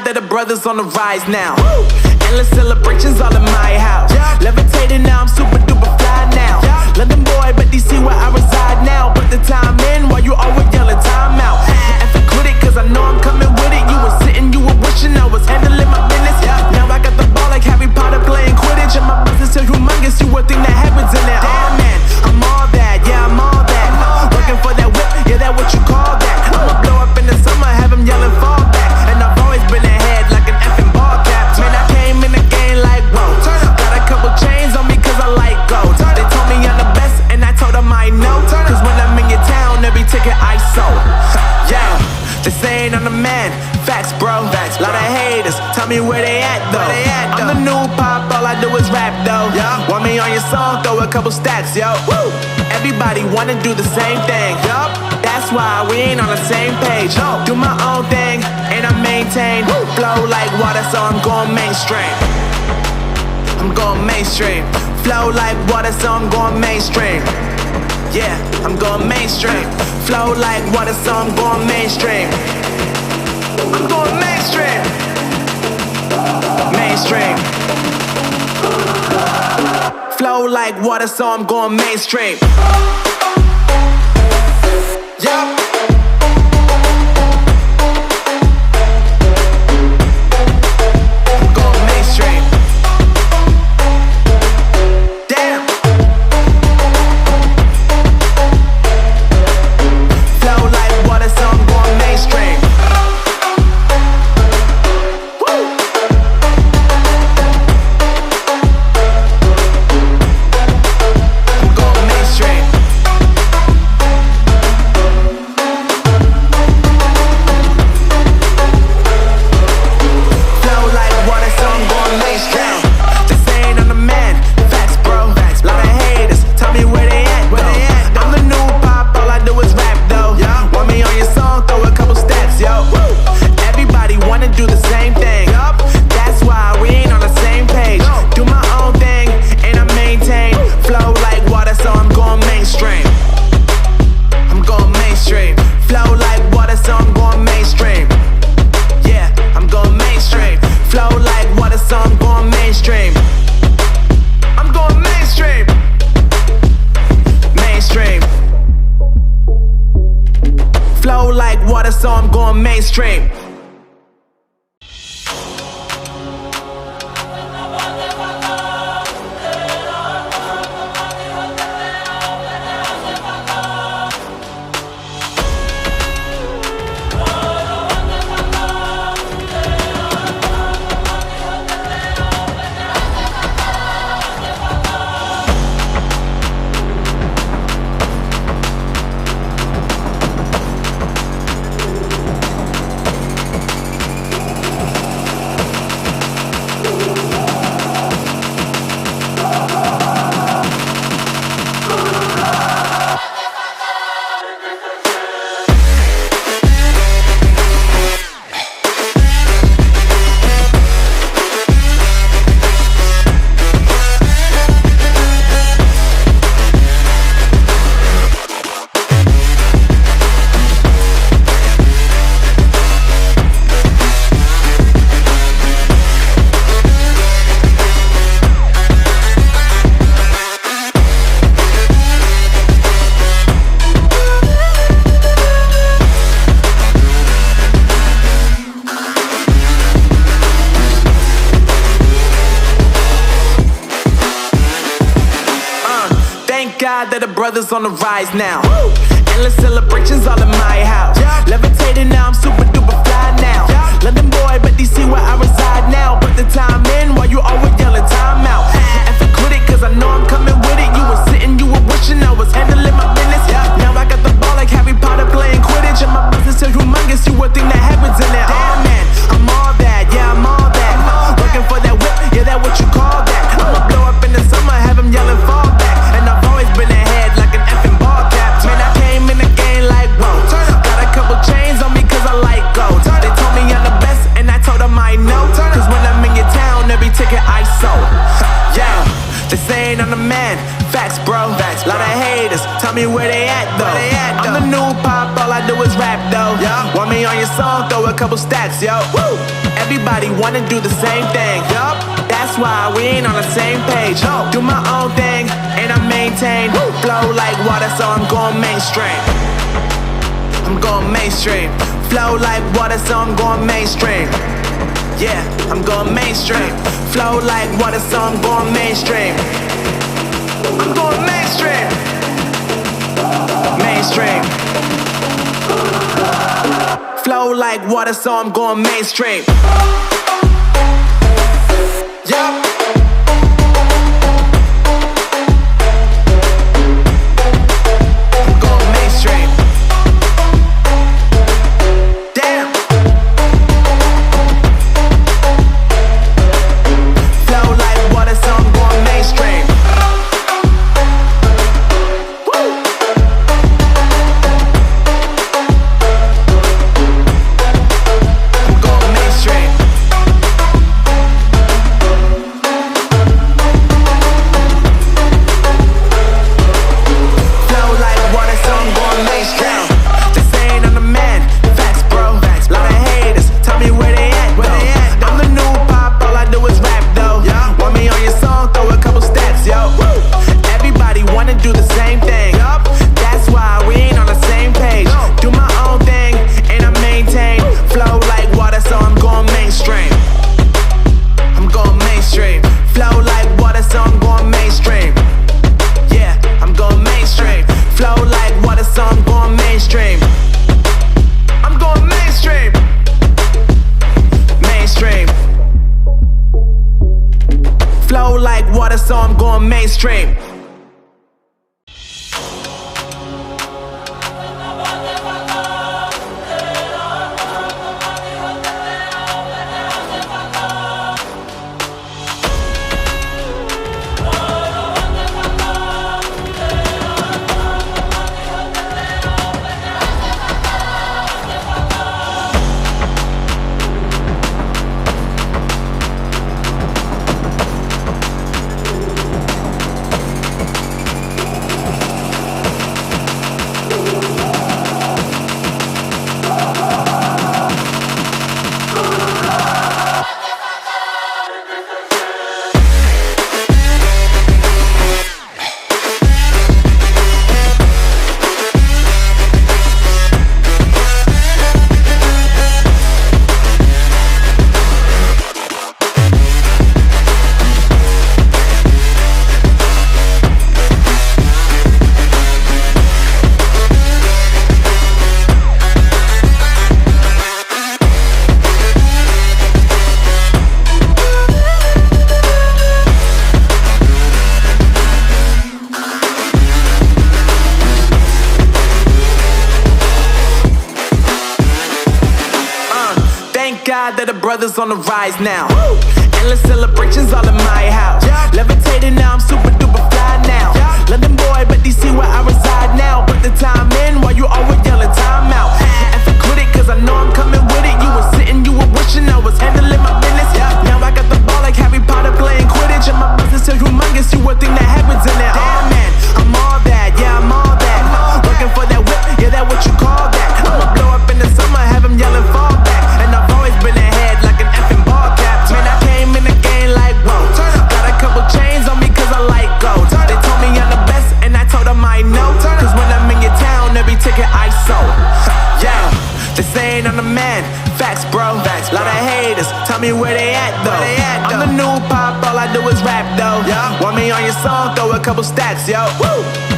that the brothers on the rise now. Woo! Endless celebrations all in my house. Yeah. Levitating now, I'm super duper fly now. Yeah. London boy, but DC where I reside now. Put the time in while you always yelling time out. And quit it, cause I know I'm coming with it. You were sitting, you were wishing I was handling my business. Yeah. Now I got the ball like Harry Potter playing Quidditch. And my business is humongous, you would think that happens in there. Damn man, I'm all that, yeah I'm all that. Working for that whip, yeah that what you call that. I'ma blow up in the summer, have them yelling fall back. And I've always been ahead like an effing ball cap. Man, I came in the game like whoa. Got a couple chains on me cause I like gold. They told me I'm the best and I told them I know. Cause when I'm in your town, every ticket I sold. Yeah, they saying I'm the man. Facts bro, lot of haters, tell me where they at though. I'm the new pop, all I do is rap though. Want me on your song, throw a couple stacks, yo. Woo! Everybody wanna do the same thing, yup. That's why we ain't on the same page. Do my own thing, and I maintain. Flow like water, so I'm going mainstream. I'm going mainstream. Flow like water, so I'm going mainstream. Yeah, I'm going mainstream. Flow like water, so I'm going mainstream. I'm going mainstream. Mainstream. Flow like water, so I'm going mainstream. Yup. I'm going mainstream. Damn. Flow like water, so I'm going mainstream. So I'm going mainstream. God that the brothers on the rise now. Woo! Endless celebrations all in my house. Levitating now, I'm super duper fly now. London boy, but DC where I reside now. Put the time in while you always yelling time out. And quit it, cause I know I'm coming with it. You were sitting, you were wishing I was handling my business. Now I got the ball like Harry Potter playing Quidditch. And my business is humongous, you would think that happens in there. Damn man, I'm all that, yeah I'm all that. Working for that whip, yeah that what you call that. I'ma blow up in the summer, have them yelling fall back. And I've always been ahead like an effing ball cap. Man, I came in the game like whoa. Got a couple chains on me cause I like gold. They told me I'm the best and I told them I know. Cause when I'm in your town, every ticket I sold. Yeah, they saying I'm the man. Facts bro, lot of haters, tell me where they at though. I'm the new pop, all I do is rap though. Want me on your song, throw a couple stacks, yo. Woo! Everybody wanna do the same thing. Yup, that's why we ain't on the same page. Do my own thing and I maintain. Flow like water, so I'm going mainstream. I'm going mainstream. Flow like water, so I'm going mainstream. Yeah, I'm going mainstream. Flow like water, so I'm going mainstream. I'm going mainstream. Mainstream. Flow like water, so I'm going mainstream. Yeah. So I'm going mainstream. God that the brothers on the rise now. Endless celebrations all in my house. Levitating now, I'm super duper fly now. London boy, but DC where I reside now. Put the time in while you always yelling time out. And for quit it, cause I know I'm coming with it. You were sitting, you were wishing I was handling my business. Now I got the ball like Harry Potter playing Quidditch. And my business is humongous, you would think that happens in there. Damn man, I'm all that, yeah I'm all that. Working for that whip, yeah that what you call that. I'ma blow up in the summer, have him yelling fall back. And I've always been ahead like an effing ball cap. Man, I came in the game like whoa. Got a couple chains on me cause I like gold. They told me I'm the best and I told them I know. Cause when I'm in your town, every ticket I sold. Yeah, they saying I'm the man. Facts bro, lot of haters, tell me where they at though. I'm the new pop, all I do is rap though. Want me on your song, throw a couple stacks, yo.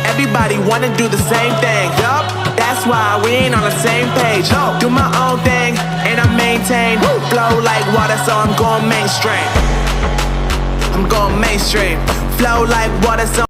Everybody wanna do the same thing. That's why we ain't on the same page. Do my own thing and I maintain. Flow like water, so I'm going mainstream. I'm going mainstream. Flow like water, so